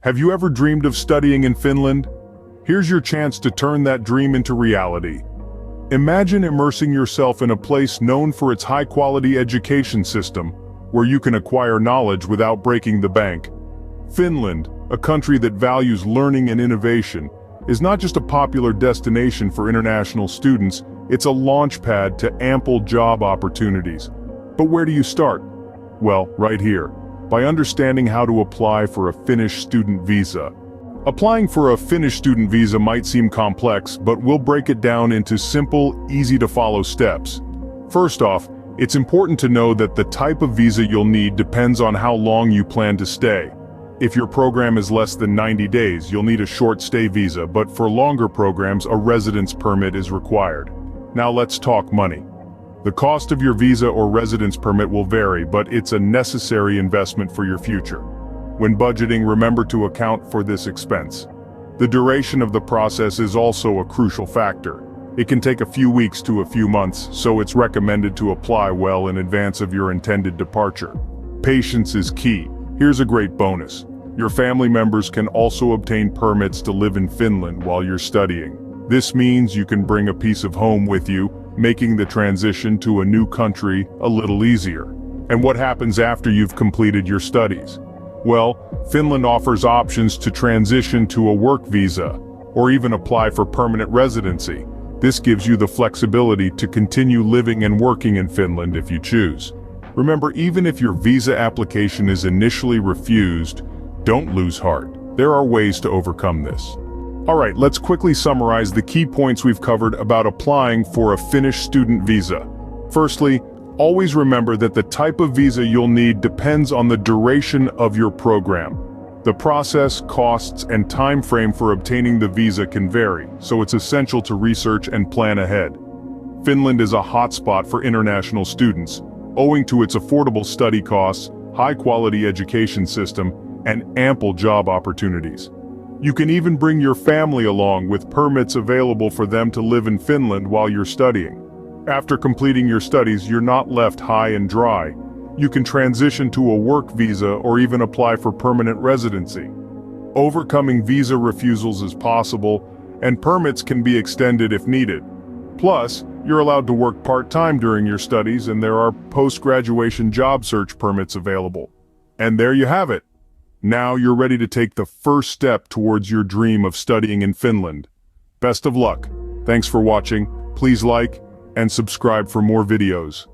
Have you ever dreamed of studying in Finland? Here's your chance to turn that dream into reality. Imagine immersing yourself in a place known for its high-quality education system, where you can acquire knowledge without breaking the bank. Finland, a country that values learning and innovation, is not just a popular destination for international students, it's a launchpad to ample job opportunities. But where do you start? Well, right here, by understanding how to apply for a Finnish student visa. Applying for a Finnish student visa might seem complex, but we'll break it down into simple, easy-to-follow steps. First off, it's important to know that the type of visa you'll need depends on how long you plan to stay. If your program is less than 90 days, you'll need a short-stay visa, but for longer programs, a residence permit is required. Now let's talk money. The cost of your visa or residence permit will vary, but it's a necessary investment for your future. When budgeting, remember to account for this expense. The duration of the process is also a crucial factor. It can take a few weeks to a few months, so it's recommended to apply well in advance of your intended departure. Patience is key. Here's a great bonus. Your family members can also obtain permits to live in Finland while you're studying. This means you can bring a piece of home with you, making the transition to a new country a little easier. And what happens after you've completed your studies? Well, Finland offers options to transition to a work visa, or even apply for permanent residency. This gives you the flexibility to continue living and working in Finland if you choose. Remember, even if your visa application is initially refused, don't lose heart. There are ways to overcome this. Alright, let's quickly summarize the key points we've covered about applying for a Finnish student visa. Firstly, always remember that the type of visa you'll need depends on the duration of your program. The process, costs, and time frame for obtaining the visa can vary, so it's essential to research and plan ahead. Finland is a hotspot for international students, owing to its affordable study costs, high-quality education system, and ample job opportunities. You can even bring your family along with permits available for them to live in Finland while you're studying. After completing your studies, you're not left high and dry. You can transition to a work visa or even apply for permanent residency. Overcoming visa refusals is possible, and permits can be extended if needed. Plus, you're allowed to work part-time during your studies, and there are post-graduation job search permits available. And there you have it. Now you're ready to take the first step towards your dream of studying in Finland. Best of luck. Thanks for watching. Please like and subscribe for more videos.